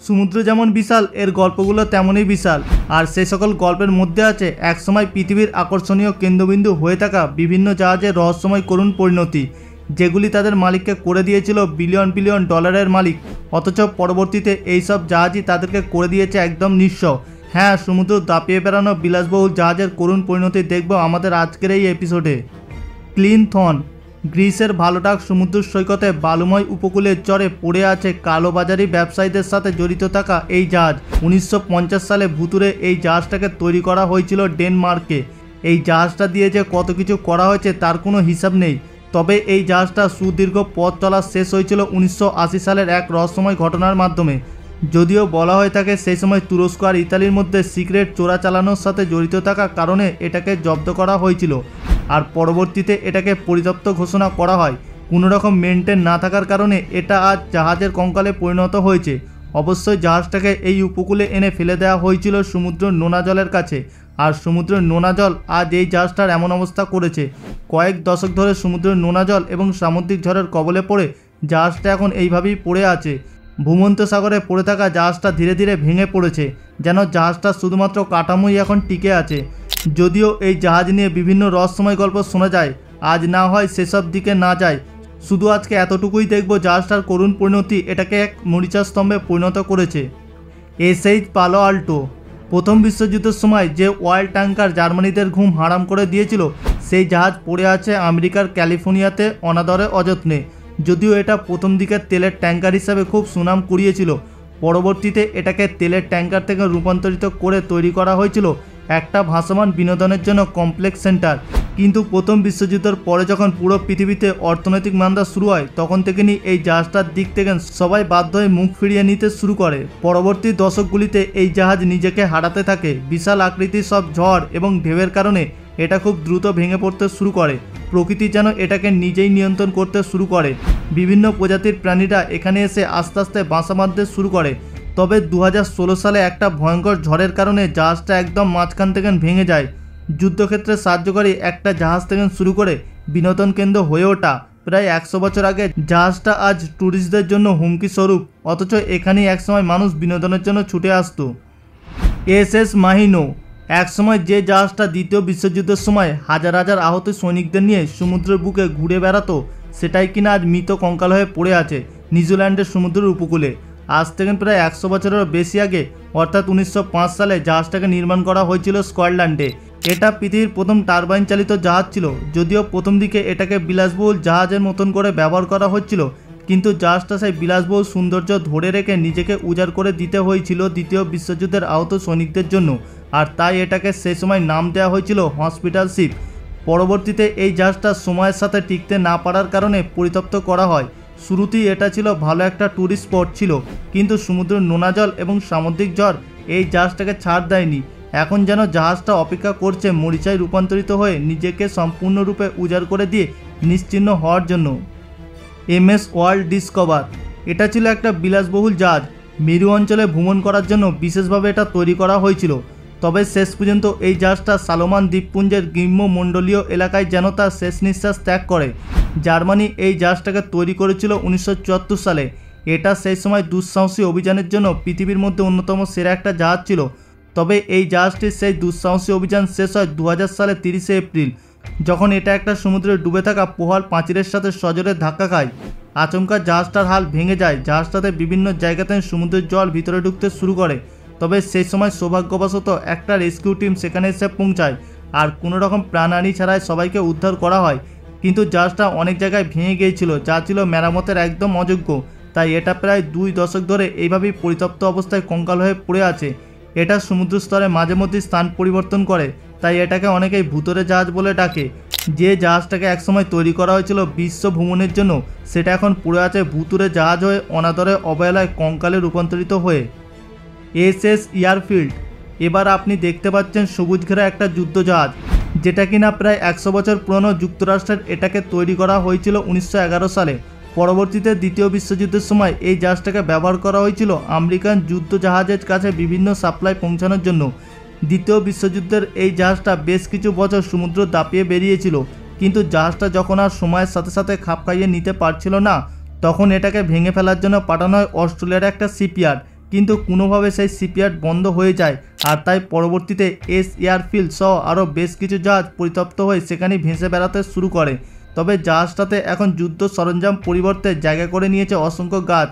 সমুদ্র যেমন বিশাল, এর গল্পগুলো তেমনই বিশাল। আর সেই সকল গল্পের মধ্যে আছে একসময় পৃথিবীর আকর্ষণীয় কেন্দ্রবিন্দু হয়ে থাকা বিভিন্ন জাহাজের রহস্যময় করুণ পরিণতি, যেগুলি তাদের মালিককে করে দিয়েছিল বিলিয়ন বিলিয়ন ডলারের মালিক, অথচ পরবর্তীতে এইসব জাহাজই তাদেরকে করে দিয়েছে একদম নিঃস্ব। হ্যাঁ, সমুদ্র দাপিয়ে বেড়ানো বিলাসবহুল জাহাজের করুণ পরিণতি দেখব আমাদের আজকের এই এপিসোডে। ক্লিনথন, গ্রিসের ভালোটাক সমুদ্র সৈকতে বালুময় উপকূলের চরে পড়ে আছে কালোবাজারি ব্যবসায়ীদের সাথে জড়িত থাকা এই জাহাজ। 1950 সালে ভুতুরে এই জাহাজটাকে তৈরি করা হয়েছিল ডেনমার্কে। এই জাহাজটা দিয়ে যে কত কিছু করা হয়েছে তার কোনো হিসাব নেই। তবে এই জাহাজটা সুদীর্ঘ পথ চলা শেষ হয়েছিল 1980 সালের এক রহস্যময় ঘটনার মাধ্যমে। যদিও বলা হয়ে থাকে সেই সময় তুরস্ক আর ইতালির মধ্যে সিক্রেট চোরাচালানোর সাথে জড়িত থাকার কারণে এটাকে জব্দ করা হয়েছিল, আর পরবর্তীতে এটাকে পরিত্যক্ত ঘোষণা করা হয়। কোনো রকম মেনটেন না থাকার কারণে এটা আজ জাহাজের কঙ্কালে পরিণত হয়েছে। অবশ্যই জাহাজটাকে এই উপকূলে এনে ফেলে দেওয়া হয়েছিল সমুদ্র নোনা জলের কাছে, আর সমুদ্রের নোনা জল আজ এই জাহাজটার এমন অবস্থা করেছে। কয়েক দশক ধরে সমুদ্রের নোনা জল এবং সামুদ্রিক ঝড়ের কবলে পড়ে জাহাজটা এখন এইভাবেই পড়ে আছে। ভূমধ্য সাগরে পড়ে থাকা জাহাজটা ধীরে ধীরে ভেঙে পড়েছে, যেন জাহাজটা শুধুমাত্র কাঠামোই এখন টিকে আছে। যদিও এই জাহাজ নিয়ে বিভিন্ন রহস্যময় গল্প শোনা যায়, আজ না হয় সেসব দিকে না যায়। শুধু আজকে এতটুকুই দেখব জাহাজটার করুণ পরিণতি এটাকে এক মরিচার স্তম্ভে পরিণত করেছে। এসএইচ পালো আল্টো, প্রথম বিশ্বযুদ্ধের সময় যে অয়েল ট্যাঙ্কার জার্মানিদের ঘুম হারাম করে দিয়েছিল, সেই জাহাজ পড়ে আছে আমেরিকার ক্যালিফোর্নিয়াতে অনাদরে অযত্নে। যদিও এটা প্রথম দিকের তেলের ট্যাঙ্কার হিসাবে খুব সুনাম কুড়িয়েছিল, পরবর্তীতে এটাকে তেলের ট্যাঙ্কার থেকে রূপান্তরিত করে তৈরি করা হয়েছিল একটা ভাসমান বিনোদনের জন্য কমপ্লেক্স সেন্টার। কিন্তু প্রথম বিশ্বযুদ্ধের পরে যখন পুরো পৃথিবীতে অর্থনৈতিক মান্দা শুরু হয়, তখন থেকেই এই জাহাজটার দিক থেকে সবাই বাধ্য হয়ে মুখ ফিরিয়ে নিতে শুরু করে। পরবর্তী দশকগুলিতে এই জাহাজ নিজেকে হারাতে থাকে। বিশাল আকৃতির সব ঝড় এবং ঢেউয়ের কারণে এটা খুব দ্রুত ভেঙে পড়তে শুরু করে। প্রকৃতি যেন এটাকে নিজেই নিয়ন্ত্রণ করতে শুরু করে। বিভিন্ন প্রজাতির প্রাণীরা এখানে এসে আস্তে আস্তে বাসা বাঁধতে শুরু করে। তবে 2016 সালে একটা ভয়ঙ্কর ঝড়ের কারণে জাহাজটা একদম মাঝখান থেকে ভেঙে যায়। যুদ্ধক্ষেত্রে সাহায্যকারী একটা জাহাজ থেকে শুরু করে বিনোদন কেন্দ্র হয়ে ওঠা প্রায় 100 বছর আগে জাহাজটা আজ ট্যুরিস্টদের জন্য হুমকি স্বরূপ, অথচ এখানেই একসময় মানুষ বিনোদনের জন্য ছুটে আসত। এসএস মাহিনো, একসময় যে জাহাজটা দ্বিতীয় বিশ্বযুদ্ধের সময় হাজার হাজার আহত সৈনিকদের নিয়ে সমুদ্রের বুকে ঘুরে বেড়াতো, সেটাই কিনা আজ মৃত কঙ্কাল হয়ে পড়ে আছে নিউজিল্যান্ডের সমুদ্রের উপকূলে। আজ থেকে প্রায় 100 বছরেরও বেশি আগে, অর্থাৎ 1905 সালে জাহাজটাকে নির্মাণ করা হয়েছিল স্কটল্যান্ডে। এটা পৃথিবীর প্রথম টারবাইন চালিত জাহাজ ছিল। যদিও প্রথম দিকে এটাকে বিলাসবহুল জাহাজের মতন করে ব্যবহার করা হচ্ছিল, কিন্তু জাহাজটা সেই বিলাসবহুল সৌন্দর্য ধরে রেখে নিজেকে উজাড় করে দিতে হয়েছিল দ্বিতীয় বিশ্বযুদ্ধের আহত সৈনিকদের জন্য, আর তাই এটাকে সেই সময় নাম দেওয়া হয়েছিল হসপিটাল শিপ। পরবর্তীতে এই জাহাজটা সময়ের সাথে টিকতে না পারার কারণে পরিত্যক্ত করা হয়। শুরুতেই এটা ছিল ভালো একটা ট্যুরিস্ট স্পট ছিল, কিন্তু সমুদ্রের নোনা জল এবং সামুদ্রিক ঝড় এই জাহাজটাকে ছাড় দেয়নি। এখন যেন জাহাজটা অপেক্ষা করছে মরিচায় রূপান্তরিত হয়ে নিজেকে সম্পূর্ণরূপে উজাড় করে দিয়ে নিশ্চিহ্ন হওয়ার জন্য। এমএস ওয়ার্ল্ড ডিসকভার, এটা ছিল একটা বিলাসবহুল জাহাজ। মেরু অঞ্চলে ভ্রমণ করার জন্য বিশেষভাবে এটা তৈরি করা হয়েছিল। তবে শেষ পর্যন্ত এই জাহাজটা সালোমান দ্বীপপুঞ্জের গ্রীষ্মমণ্ডলীয় এলাকায় যেন তার শেষ নিঃশ্বাস ত্যাগ করে। জার্মানি এই জাহাজটাকে তৈরি করেছিল 1974 সালে। এটা সেই সময় দুঃসাহসী অভিযানের জন্য পৃথিবীর মধ্যে অন্যতম সেরা একটা জাহাজ ছিল। তবে এই জাহাজটির সেই দুঃসাহসী অভিযান শেষ হয় 2000 সালে 30 এপ্রিল, যখন এটা একটা সমুদ্রে ডুবে থাকা পোহাল প্রাচীরের সাথে সজোরে ধাক্কা খায়। আচমকা জাহাজটার হাল ভেঙে যায়। জাহাজটাতে বিভিন্ন জায়গাতে সমুদ্রের জল ভিতরে ঢুকতে শুরু করে। তবে সেই সময় সৌভাগ্যবশত একটা রেস্কিউ টিম সেখানে এসে পৌঁছায়, আর কোনো রকম প্রাণহানি ছাড়াই সবাইকে উদ্ধার করা হয়। কিন্তু জাহাজটা অনেক জায়গায় ভেঙে গিয়েছিল, যা ছিল মেরামতের একদম অযোগ্য। তাই এটা প্রায় 2 দশক ধরে এইভাবেই পরিত্যক্ত অবস্থায় কঙ্কাল হয়ে পড়ে আছে। এটা সমুদ্র স্তরে মাঝে মধ্যে স্থান পরিবর্তন করে, তাই এটাকে অনেকেই ভূতরে জাহাজ বলে ডাকে। যে জাহাজটাকে একসময় তৈরি করা হয়েছিল বিশ্ব ভ্রমণের জন্য, সেটা এখন পড়ে আছে ভূতুরে জাহাজ হয়ে অনাদরে অবহেলায় কঙ্কালে রূপান্তরিত হয়ে। এসএস এয়ারফিল্ড, এবার আপনি দেখতে পাচ্ছেন সবুজ ঘেরা একটা যুদ্ধ জাহাজ, যেটা কিনা প্রায় 100 বছর পুরনো। যুক্তরাষ্ট্রের এটাকে তৈরি করা হয়েছিল 1911 সালে। পরবর্তীতে দ্বিতীয় বিশ্বযুদ্ধের সময় এই জাহাজটাকে ব্যবহার করা হয়েছিল আমেরিকান যুদ্ধ জাহাজের কাছে বিভিন্ন সাপ্লাই পৌঁছানোর জন্য। দ্বিতীয় বিশ্বযুদ্ধের এই জাহাজটা বেশ কিছু বছর সমুদ্র দাপিয়ে বেরিয়েছিল, কিন্তু জাহাজটা যখন আর সময়ের সাথে সাথে খাপ খাইয়ে নিতে পারছিল না, তখন এটাকে ভেঙে ফেলার জন্য পাঠানো হয় অস্ট্রেলিয়ার একটা শিপইয়ার্ড। কিন্তু কোনোভাবে সেই শিপইয়ার্ড বন্ধ হয়ে যায় আর তাই পরবর্তীতে এস এয়ারফিল্ড সহ আরও বেশ কিছু জাহাজ পরিত্যক্ত হয়ে সেখানেই ভেসে বেড়াতে শুরু করে। তবে জাহাজটাতে এখন যুদ্ধ সরঞ্জাম পরিবর্তে জায়গা করে নিয়েছে অসংখ্য গাছ,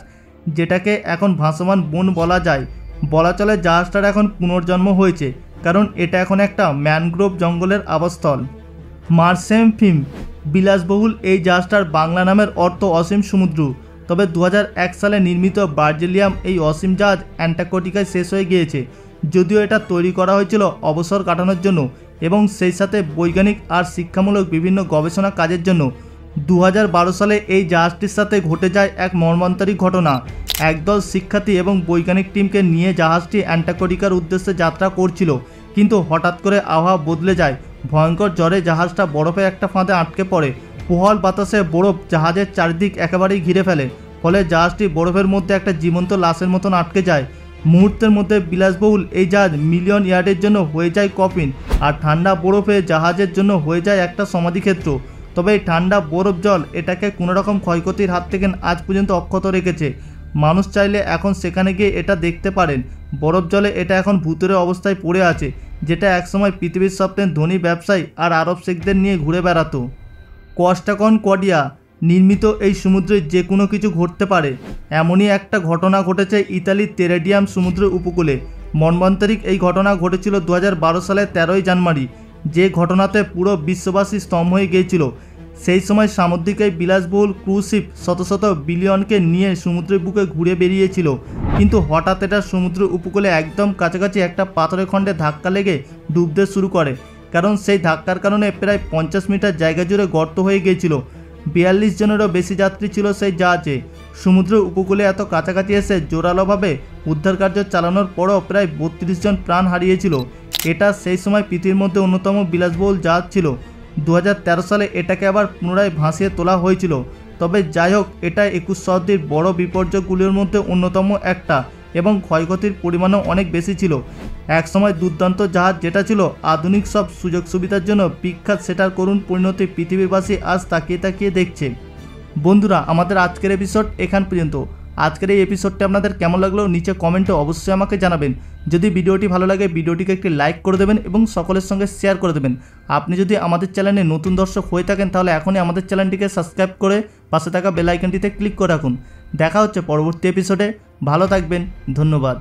যেটাকে এখন ভাসমান বন বলা যায়। বলা চলে জাহাজটার এখন পুনর্জন্ম হয়েছে, কারণ এটা এখন একটা ম্যানগ্রোভ জঙ্গলের আবাসস্থল। মার্সেম ফিম বিলাসবহুল এই জাহাজটার বাংলা নামের অর্থ অসীম সমুদ্র। তবে 2001 সালে নির্মিত বার্জেলিয়াম এই অসীম জাহাজ অ্যান্টার্কটিকায় শেষ হয়ে গিয়েছে। যদিও এটা তৈরি করা হয়েছিল অবসর কাটানোর জন্য এবং সেই সাথে বৈজ্ঞানিক আর শিক্ষামূলক বিভিন্ন গবেষণা কাজের জন্য। 2012 সালে এই জাহাজটির সাথে ঘটে যায় এক মর্মান্তিক ঘটনা। একদল শিক্ষার্থী এবং বৈজ্ঞানিক টিমকে নিয়ে জাহাজটি অ্যান্টার্কটিকার উদ্দেশ্যে যাত্রা করছিল, কিন্তু হঠাৎ করে আবহাওয়া বদলে যায়। ভয়ঙ্কর জ্বরে জাহাজটা বরফে একটা ফাঁদে আটকে পড়ে। প্রবল বাতাসে বরফ জাহাজের চারিদিক একেবারেই ঘিরে ফেলে, ফলে জাহাজটি বরফের মধ্যে একটা জীবন্ত লাশের মতন আটকে যায়। মুহূর্তের মধ্যে বিলাসবহুল এই জাহাজ মিলিয়ন ইয়ার্ডের জন্য হয়ে যায় কফিন, আর ঠান্ডা বরফে জাহাজের জন্য হয়ে যায় একটা সমাধিক্ষেত্র। তবে এই ঠান্ডা বরফ জল এটাকে কোনোরকম ক্ষয়ক্ষতির হাত থেকে আজ পর্যন্ত অক্ষত রেখেছে। মানুষ চাইলে এখন সেখানে গিয়ে এটা দেখতে পারেন। বরফ জলে এটা এখন ভূতুরে অবস্থায় পড়ে আছে, যেটা একসময় পৃথিবীর সবচেয়ে ধনী ব্যবসায়ী আর আরব শেখদের নিয়ে ঘুরে বেড়াতো। কোস্টা কনকর্ডিয়া নির্মিত এই সমুদ্রে যে কোনো কিছু ঘটতে পারে, এমনই একটা ঘটনা ঘটেছে ইতালির তেরেডিয়াম সমুদ্র উপকূলে। মর্মান্তিক এই ঘটনা ঘটেছিল 2012 সালের 13ই জানুয়ারি, যে ঘটনাতে পুরো বিশ্ববাসী স্তম্ভ হয়ে গিয়েছিল। সেই সময় সামুদ্রিক এই বিলাসবহুল ক্রুজ শিপ শত শত বিলিয়নকে নিয়ে সমুদ্রের বুকে ঘুরে বেরিয়েছিল, কিন্তু হঠাৎ এটা সমুদ্র উপকূলে একদম কাছাকাছি একটা পাথরের খণ্ডে ধাক্কা লেগে ডুবতে শুরু করে। কারণ সেই ধাক্কার কারণে প্রায় 50 মিটার জায়গা জুড়ে গর্ত হয়ে গিয়েছিল। 42 জনেরও বেশি যাত্রী ছিল সেই জাহাজে। সমুদ্র উপকূলে এত কাছাকাছি এসে জোরালোভাবে উদ্ধার কার্য চালানোর পরও প্রায় 32 জন প্রাণ হারিয়েছিল। এটা সেই সময় পৃথিবীর মধ্যে অন্যতম বিলাসবহুল জাহাজ ছিল। 2013 সালে এটাকে আবার পুনরায় ভাসিয়ে তোলা হয়েছিল। তবে যাই হোক, এটা 21 শতাব্দীর বড় বিপর্যয়গুলির মধ্যে অন্যতম একটা এবং ক্ষয়ক্ষতির পরিমাণও অনেক বেশি ছিল। একসময় দুর্দান্ত জাহাজ যেটা ছিল আধুনিক সব সুযোগ সুবিধার জন্য বিখ্যাত, সেটার করুণ পরিণতি পৃথিবীবাসী আজ তাকিয়ে তাকিয়ে দেখছে। বন্ধুরা, আমাদের আজকের এপিসোড এখান পর্যন্ত। আজকের এই এপিসোডটা আপনাদের কেমন লাগলো নিচে কমেন্টে অবশ্যই আমাকে জানাবেন। যদি ভিডিওটি ভালো লাগে ভিডিওটিকে একটি লাইক করে দেবেন এবং সকলের সঙ্গে শেয়ার করে দেবেন। আপনি যদি আমাদের চ্যানেলে নতুন দর্শক হয়ে থাকেন তাহলে এখনই আমাদের চ্যানেলটিকে সাবস্ক্রাইব করে পাশে থাকা বেল আইকনটিতে ক্লিক করে রাখুন। দেখা হচ্ছে পরবর্তী এপিসোডে। ভালো থাকবেন, ধন্যবাদ।